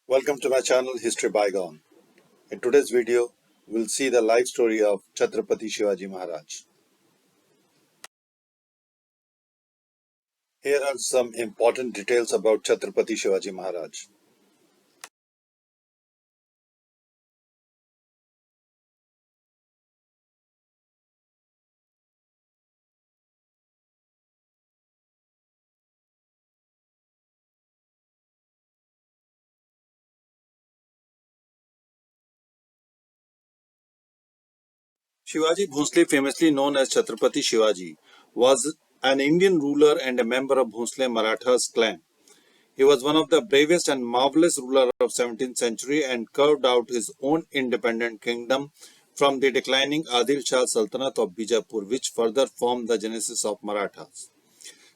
Welcome to my channel History Bygone. In today's video, we'll see the life story of Chhatrapati Shivaji Maharaj. Here are some important details about Chhatrapati Shivaji Maharaj. Shivaji, Bhonsle, famously known as Chhatrapati Shivaji, was an Indian ruler and a member of Bhonsle Marathas clan. He was one of the bravest and marvelous rulers of 17th century and carved out his own independent kingdom from the declining Adil Shah Sultanate of Bijapur, which further formed the genesis of Marathas.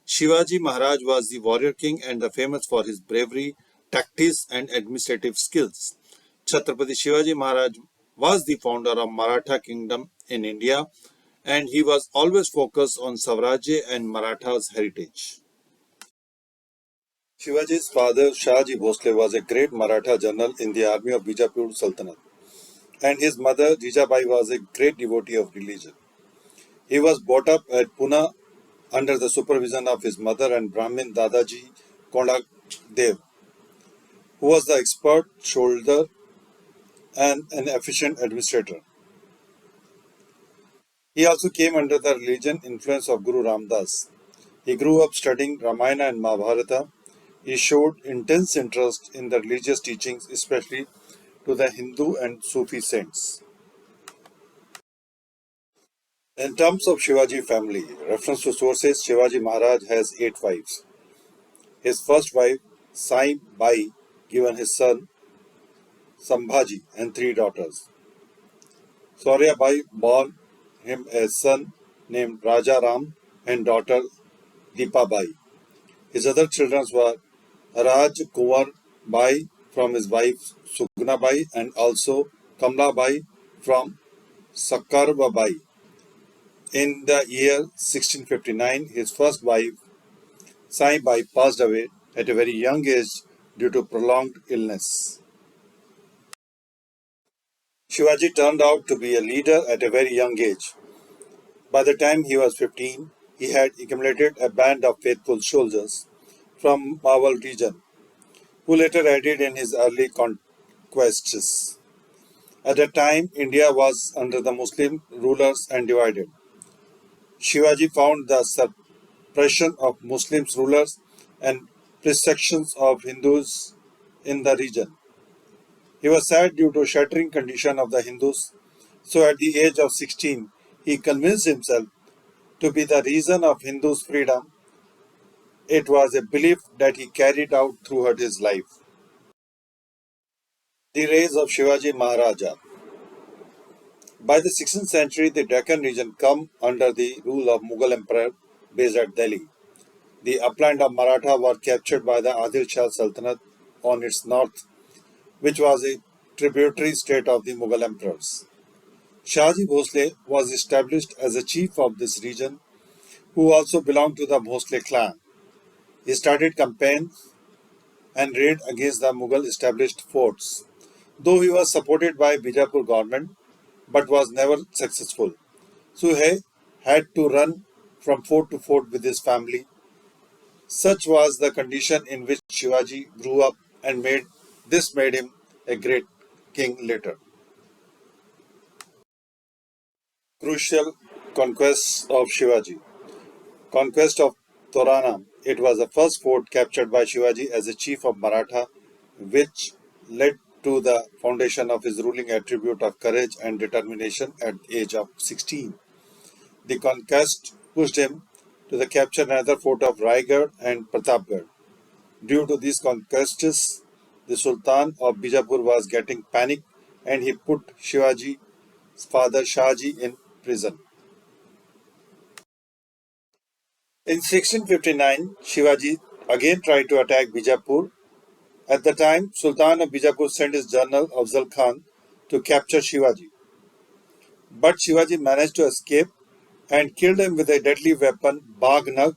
Shivaji Maharaj was the warrior king and famous for his bravery, tactics, and administrative skills. Chhatrapati Shivaji Maharaj was the founder of Maratha kingdom in India, and he was always focused on Swarajya and Marathas' heritage. Shivaji's father Shahji Bhosle was a great Maratha general in the army of Bijapur Sultanate, and his mother Jijabai was a great devotee of religion. He was brought up at Pune under the supervision of his mother and Brahmin Dadaji Kondak Dev, who was the expert soldier and an efficient administrator. He also came under the religion influence of Guru Ramdas. He grew up studying Ramayana and Mahabharata. He showed intense interest in the religious teachings, especially to the Hindu and Sufi saints. In terms of Shivaji family, reference to sources, Shivaji Maharaj has 8 wives. His first wife, Sai Bai, given his son Sambhaji and 3 daughters. Swarajya Bai bore him a son named Raja Ram and daughter Deepa Bai. His other children were Raj Kunwar Bai from his wife Sugna Bai and also Kamla Bai from Sakarva Bai. In the year 1659, his first wife Sai Bai passed away at a very young age due to prolonged illness. Shivaji turned out to be a leader at a very young age. By the time he was 15, he had accumulated a band of faithful soldiers from Mawal region, who later aided in his early conquests. At that time, India was under the Muslim rulers and divided. Shivaji found the suppression of Muslim rulers and persecutions of Hindus in the region. He was sad due to shattering condition of the Hindus, so at the age of 16, he convinced himself to be the reason of Hindus' freedom. It was a belief that he carried out throughout his life. The rise of Shivaji Maharaja. By the 16th century, the Deccan region came under the rule of Mughal Emperor based at Delhi. The upland of Maratha were captured by the Adil Shah Sultanate on its north, which was a tributary state of the Mughal emperors. Shahji Bhosle was established as a chief of this region, who also belonged to the Bhosle clan. He started campaigns and raid against the Mughal established forts, though he was supported by Bijapur government but was never successful. So he had to run from fort to fort with his family. Such was the condition in which Shivaji grew up and made him a great king later. Crucial conquests of Shivaji. Conquest of Torana. It was the first fort captured by Shivaji as a chief of Maratha, which led to the foundation of his ruling attribute of courage and determination at the age of 16. The conquest pushed him to the capture another fort of Raigad and Pratapgarh. Due to these conquests, the Sultan of Bijapur was getting panicked and he put Shivaji's father Shahji in prison. In 1659, Shivaji again tried to attack Bijapur. At the time, Sultan of Bijapur sent his general Afzal Khan to capture Shivaji. But Shivaji managed to escape and killed him with a deadly weapon, Bagh Nag,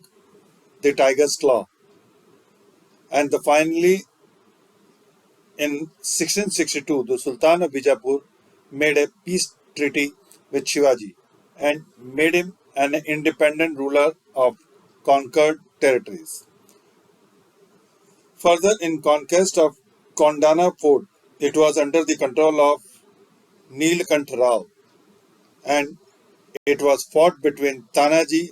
the tiger's claw. And finally, In 1662, the Sultan of Bijapur made a peace treaty with Shivaji and made him an independent ruler of conquered territories. Further, in conquest of Kondana fort, it was under the control of Neelkant Rao, and it was fought between Tanaji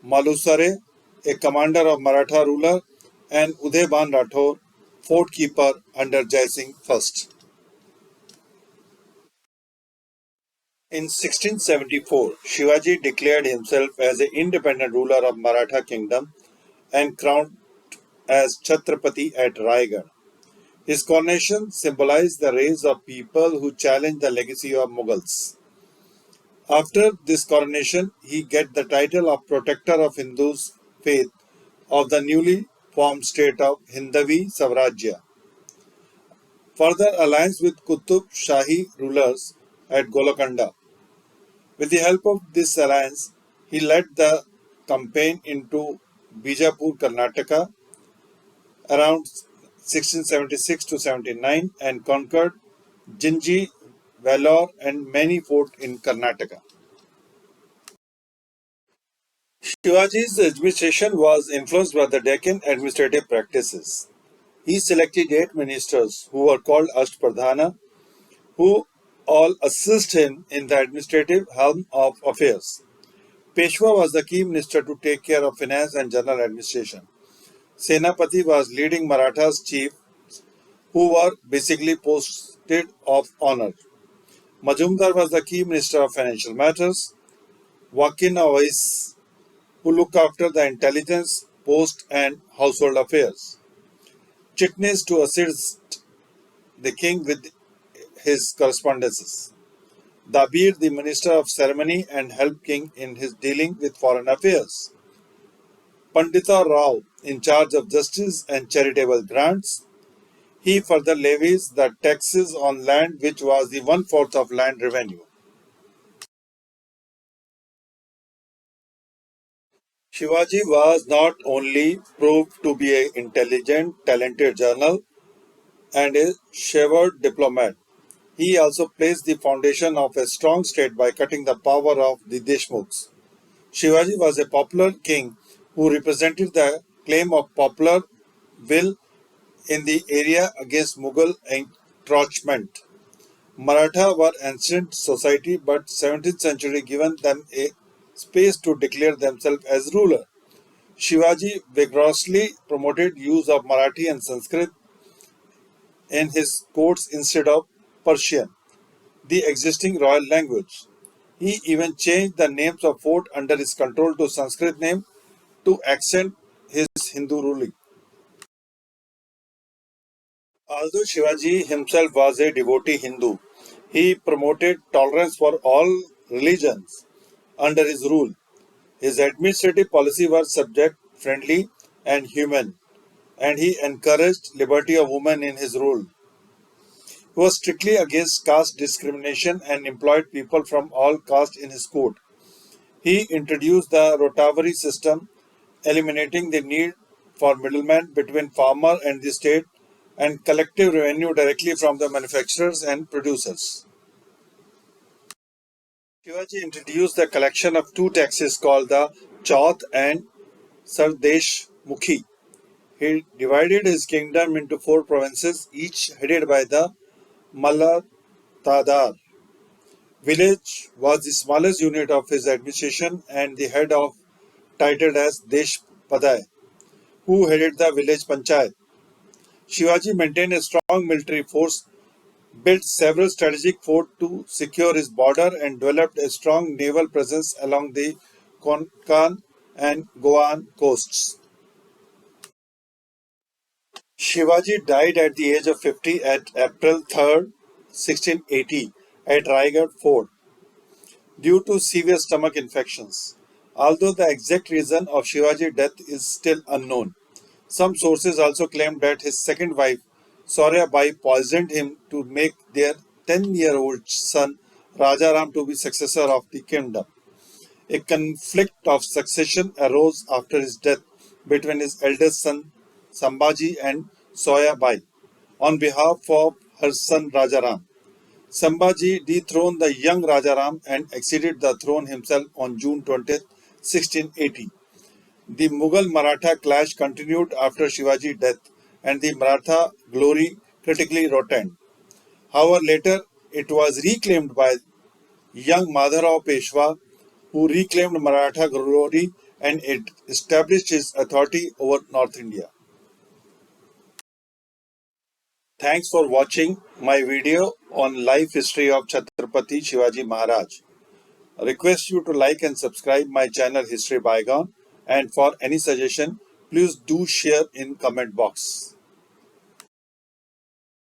Malusare, a commander of Maratha ruler, and Udayban Rathore, fort keeper under Jai Singh I. In 1674, Shivaji declared himself as an independent ruler of Maratha kingdom and crowned as Chhatrapati at Raigad. His coronation symbolized the rise of people who challenged the legacy of Mughals. After this coronation, he get the title of Protector of Hindus' faith of the newly formed state of Hindavi Swarajya. Further alliance with Qutub Shahi rulers at Golconda. With the help of this alliance, he led the campaign into Bijapur, Karnataka around 1676 to 79 and conquered Jinji, Vellore and many forts in Karnataka. Shivaji's administration was influenced by the Deccan administrative practices. He selected 8 ministers who were called Ashtpradhana, who all assist him in the administrative helm of affairs. Peshwa was the key minister to take care of finance and general administration. Senapati was leading Marathas chief who were basically posted of honor. Majumdar was the key minister of financial matters. Wakin Awais, who looked after the intelligence, post and household affairs. Chitnis to assist the king with his correspondences. Dabir, the minister of ceremony and helped king in his dealing with foreign affairs. Pandita Rao, in charge of justice and charitable grants. He further levies the taxes on land, which was the one-fourth of land revenue. Shivaji was not only proved to be an intelligent, talented general and a shrewd diplomat, he also placed the foundation of a strong state by cutting the power of the Deshmukhs. Shivaji was a popular king who represented the claim of popular will in the area against Mughal encroachment. Maratha were ancient society, but 17th century given them a space to declare themselves as ruler. Shivaji vigorously promoted use of Marathi and Sanskrit in his courts instead of Persian, the existing royal language. He even changed the names of fort under his control to Sanskrit name to accent his Hindu ruling. Although Shivaji himself was a devotee Hindu, he promoted tolerance for all religions under his rule. His administrative policy was subject friendly and human, and he encouraged liberty of women in his rule. He was strictly against caste discrimination and employed people from all castes in his court. He introduced the rotavary system, eliminating the need for middlemen between farmer and the state and collective revenue directly from the manufacturers and producers. Shivaji introduced the collection of two taxes called the Chauth and Sardesh Mukhi. He divided his kingdom into 4 provinces, each headed by the Malatadar. Village was the smallest unit of his administration and the head of titled as Desh Padai, who headed the village panchayat. Shivaji maintained a strong military force, built several strategic forts to secure his border, and developed a strong naval presence along the Konkan and Goan coasts. Shivaji died at the age of 50 at April 3rd, 1680, at Raigad Fort due to severe stomach infections. Although the exact reason of Shivaji's death is still unknown, some sources also claim that his second wife, Sauryabai, poisoned him to make their 10-year-old son Rajaram to be successor of the kingdom. A conflict of succession arose after his death between his eldest son Sambhaji and Soyabai, on behalf of her son Rajaram. Sambhaji dethroned the young Rajaram and acceded the throne himself on June 20, 1680. The Mughal-Maratha clash continued after Shivaji's death, and the Maratha glory critically rotted. However, later it was reclaimed by young Madharao Peshwa, who reclaimed Maratha glory and it established his authority over North India. Thanks for watching my video on life history of Chhatrapati Shivaji Maharaj. I request you to like and subscribe my channel History Bygone, and for any suggestion please do share in comment box.